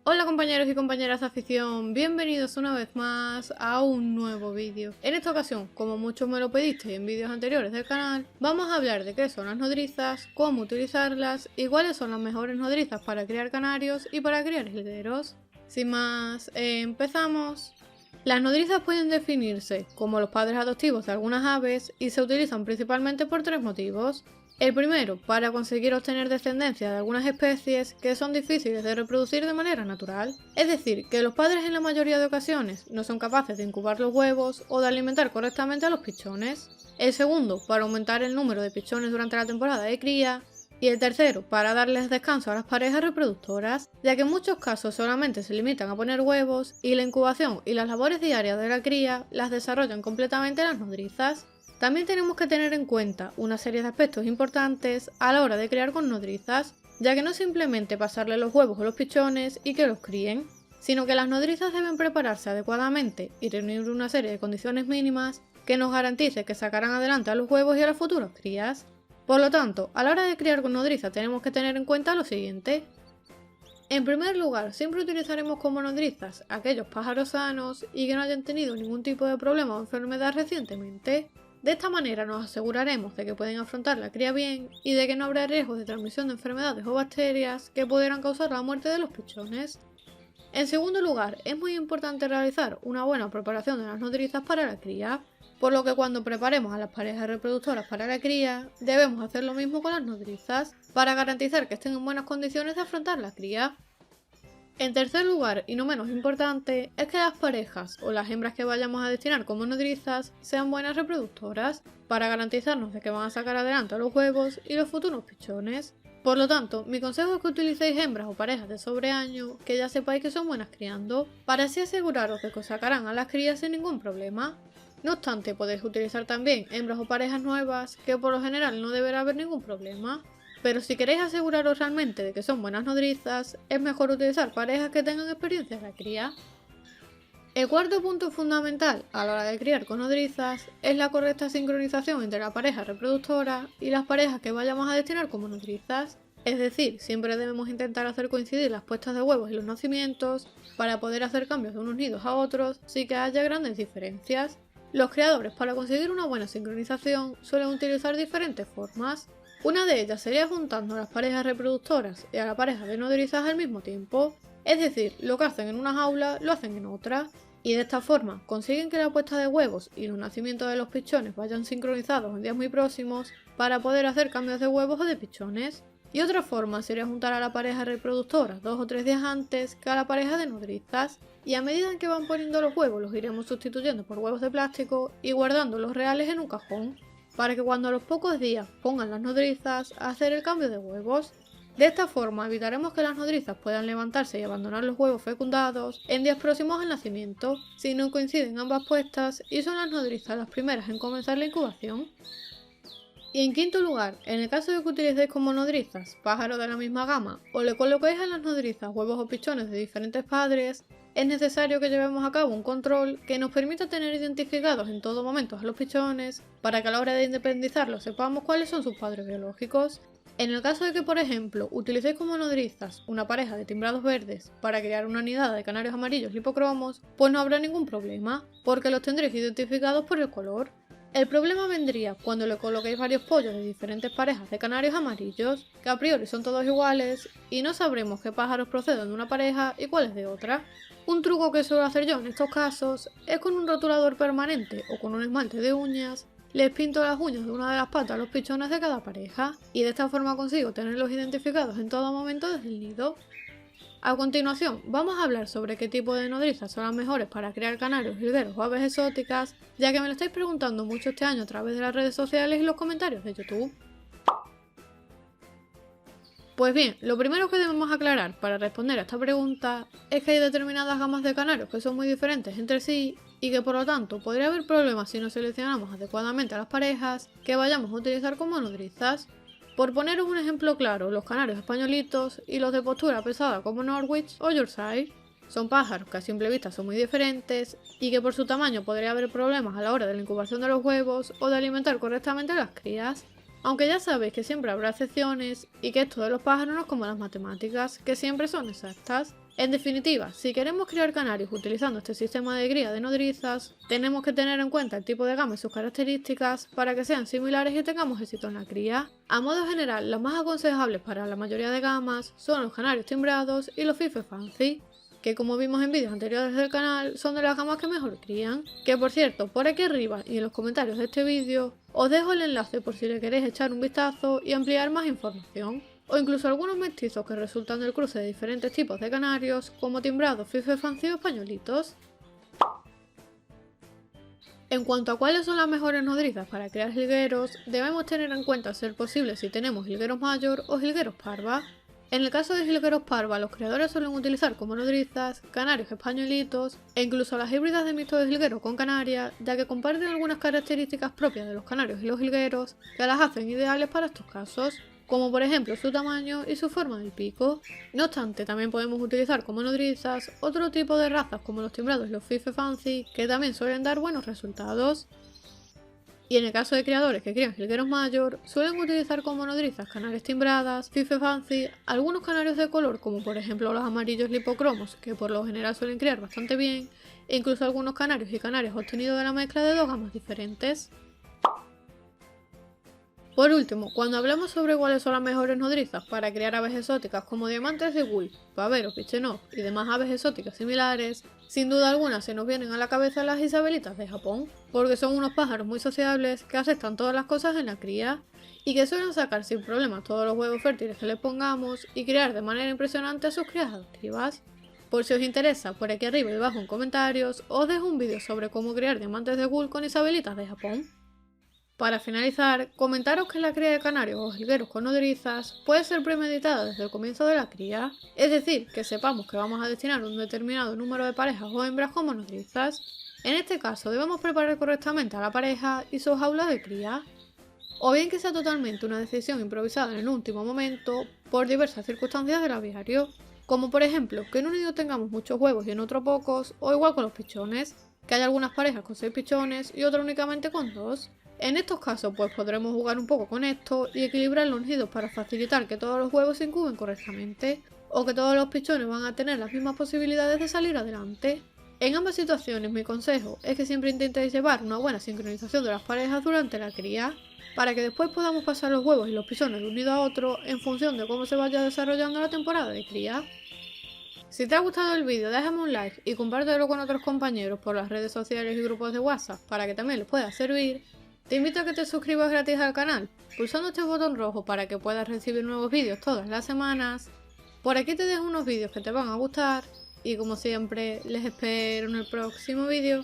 Hola compañeros y compañeras de afición, bienvenidos una vez más a un nuevo vídeo. En esta ocasión, como muchos me lo pedisteis en vídeos anteriores del canal, vamos a hablar de qué son las nodrizas, cómo utilizarlas y cuáles son las mejores nodrizas para criar canarios y para criar jilgueros. Sin más, empezamos. Las nodrizas pueden definirse como los padres adoptivos de algunas aves y se utilizan principalmente por tres motivos. El primero, para conseguir obtener descendencia de algunas especies que son difíciles de reproducir de manera natural. Es decir, que los padres en la mayoría de ocasiones no son capaces de incubar los huevos o de alimentar correctamente a los pichones. El segundo, para aumentar el número de pichones durante la temporada de cría. Y el tercero, para darles descanso a las parejas reproductoras, ya que en muchos casos solamente se limitan a poner huevos y la incubación y las labores diarias de la cría las desarrollan completamente las nodrizas. También tenemos que tener en cuenta una serie de aspectos importantes a la hora de criar con nodrizas, ya que no simplemente pasarle los huevos a los pichones y que los críen, sino que las nodrizas deben prepararse adecuadamente y reunir una serie de condiciones mínimas que nos garantice que sacarán adelante a los huevos y a las futuras crías. Por lo tanto, a la hora de criar con nodrizas tenemos que tener en cuenta lo siguiente. En primer lugar, siempre utilizaremos como nodrizas aquellos pájaros sanos y que no hayan tenido ningún tipo de problema o enfermedad recientemente. De esta manera nos aseguraremos de que pueden afrontar la cría bien y de que no habrá riesgos de transmisión de enfermedades o bacterias que pudieran causar la muerte de los pichones. En segundo lugar, es muy importante realizar una buena preparación de las nodrizas para la cría, por lo que cuando preparemos a las parejas reproductoras para la cría, debemos hacer lo mismo con las nodrizas, para garantizar que estén en buenas condiciones de afrontar la cría. En tercer lugar, y no menos importante, es que las parejas o las hembras que vayamos a destinar como nodrizas sean buenas reproductoras, para garantizarnos de que van a sacar adelante a los huevos y los futuros pichones. Por lo tanto, mi consejo es que utilicéis hembras o parejas de sobreaño que ya sepáis que son buenas criando, para así aseguraros de que os sacarán a las crías sin ningún problema. No obstante, podéis utilizar también hembras o parejas nuevas, que por lo general no deberá haber ningún problema. Pero si queréis aseguraros realmente de que son buenas nodrizas, es mejor utilizar parejas que tengan experiencia en la cría. El cuarto punto fundamental a la hora de criar con nodrizas es la correcta sincronización entre la pareja reproductora y las parejas que vayamos a destinar como nodrizas. Es decir, siempre debemos intentar hacer coincidir las puestas de huevos y los nacimientos para poder hacer cambios de unos nidos a otros sin que haya grandes diferencias. Los criadores, para conseguir una buena sincronización, suelen utilizar diferentes formas. Una de ellas sería juntando a las parejas reproductoras y a la pareja de nodrizas al mismo tiempo, es decir, lo que hacen en una jaula lo hacen en otra, y de esta forma consiguen que la puesta de huevos y los nacimientos de los pichones vayan sincronizados en días muy próximos para poder hacer cambios de huevos o de pichones. Y otra forma sería juntar a la pareja reproductora 2 o 3 días antes que a la pareja de nodrizas, y a medida que van poniendo los huevos los iremos sustituyendo por huevos de plástico y guardando los reales en un cajón, para que cuando a los pocos días pongan las nodrizas a hacer el cambio de huevos. De esta forma evitaremos que las nodrizas puedan levantarse y abandonar los huevos fecundados en días próximos al nacimiento, si no coinciden ambas puestas y son las nodrizas las primeras en comenzar la incubación. Y en quinto lugar, en el caso de que utilicéis como nodrizas pájaros de la misma gama o le coloquéis a las nodrizas huevos o pichones de diferentes padres, es necesario que llevemos a cabo un control que nos permita tener identificados en todo momento a los pichones, para que a la hora de independizarlos sepamos cuáles son sus padres biológicos. En el caso de que, por ejemplo, utilicéis como nodrizas una pareja de timbrados verdes para crear una nidada de canarios amarillos lipocromos, pues no habrá ningún problema, porque los tendréis identificados por el color. El problema vendría cuando le coloquéis varios pollos de diferentes parejas de canarios amarillos, que a priori son todos iguales, y no sabremos qué pájaros proceden de una pareja y cuáles de otra. Un truco que suelo hacer yo en estos casos es con un rotulador permanente o con un esmalte de uñas, les pinto las uñas de una de las patas a los pichones de cada pareja, y de esta forma consigo tenerlos identificados en todo momento desde el nido. A continuación, vamos a hablar sobre qué tipo de nodrizas son las mejores para criar canarios, jilgueros o aves exóticas, ya que me lo estáis preguntando mucho este año a través de las redes sociales y los comentarios de YouTube. Pues bien, lo primero que debemos aclarar para responder a esta pregunta es que hay determinadas gamas de canarios que son muy diferentes entre sí y que por lo tanto podría haber problemas si no seleccionamos adecuadamente a las parejas que vayamos a utilizar como nodrizas. Por poneros un ejemplo claro, los canarios españolitos y los de postura pesada como Norwich o Yorkshire son pájaros que a simple vista son muy diferentes y que por su tamaño podría haber problemas a la hora de la incubación de los huevos o de alimentar correctamente a las crías. Aunque ya sabéis que siempre habrá excepciones y que esto de los pájaros no es como las matemáticas, que siempre son exactas. En definitiva, si queremos criar canarios utilizando este sistema de cría de nodrizas, tenemos que tener en cuenta el tipo de gama y sus características para que sean similares y tengamos éxito en la cría. A modo general, los más aconsejables para la mayoría de gamas son los canarios timbrados y los Fife Fancy, que como vimos en vídeos anteriores del canal, son de las gamas que mejor crían. Que por cierto, por aquí arriba y en los comentarios de este vídeo, os dejo el enlace por si le queréis echar un vistazo y ampliar más información. O incluso algunos mestizos que resultan del cruce de diferentes tipos de canarios, como timbrados, Fife Fancy o españolitos. En cuanto a cuáles son las mejores nodrizas para criar jilgueros, debemos tener en cuenta, a ser posible, si tenemos jilgueros mayor o jilgueros parva. En el caso de jilgueros parva, los criadores suelen utilizar como nodrizas canarios españolitos e incluso las híbridas de mixto de jilguero con canaria, ya que comparten algunas características propias de los canarios y los jilgueros que las hacen ideales para estos casos, como por ejemplo su tamaño y su forma del pico. No obstante, también podemos utilizar como nodrizas otro tipo de razas como los timbrados y los Fife Fancy, que también suelen dar buenos resultados. Y en el caso de criadores que crían jilgueros mayor, suelen utilizar como nodrizas canarias timbradas, Fife Fancy, algunos canarios de color como por ejemplo los amarillos lipocromos, que por lo general suelen criar bastante bien, e incluso algunos canarios y canarias obtenidos de la mezcla de dos gamas diferentes. Por último, cuando hablamos sobre cuáles son las mejores nodrizas para criar aves exóticas como diamantes de Gull, paveros, pichenós y demás aves exóticas similares, sin duda alguna se nos vienen a la cabeza las isabelitas de Japón, porque son unos pájaros muy sociables que aceptan todas las cosas en la cría y que suelen sacar sin problemas todos los huevos fértiles que les pongamos y criar de manera impresionante a sus crías adoptivas. Por si os interesa, por aquí arriba y abajo en comentarios os dejo un vídeo sobre cómo criar diamantes de Gull con isabelitas de Japón. Para finalizar, comentaros que la cría de canarios o jilgueros con nodrizas puede ser premeditada desde el comienzo de la cría, es decir, que sepamos que vamos a destinar un determinado número de parejas o hembras como nodrizas. En este caso debemos preparar correctamente a la pareja y su jaula de cría, o bien que sea totalmente una decisión improvisada en el último momento por diversas circunstancias del aviario, como por ejemplo que en un nido tengamos muchos huevos y en otro pocos, o igual con los pichones, que hay algunas parejas con 6 pichones y otras únicamente con 2. En estos casos pues podremos jugar un poco con esto y equilibrar los nidos para facilitar que todos los huevos se incuben correctamente, o que todos los pichones van a tener las mismas posibilidades de salir adelante. En ambas situaciones mi consejo es que siempre intentéis llevar una buena sincronización de las parejas durante la cría, para que después podamos pasar los huevos y los pichones de un nido a otro en función de cómo se vaya desarrollando la temporada de cría. Si te ha gustado el vídeo déjame un like y compártelo con otros compañeros por las redes sociales y grupos de WhatsApp para que también les pueda servir. Te invito a que te suscribas gratis al canal, pulsando este botón rojo para que puedas recibir nuevos vídeos todas las semanas. Por aquí te dejo unos vídeos que te van a gustar y como siempre les espero en el próximo vídeo.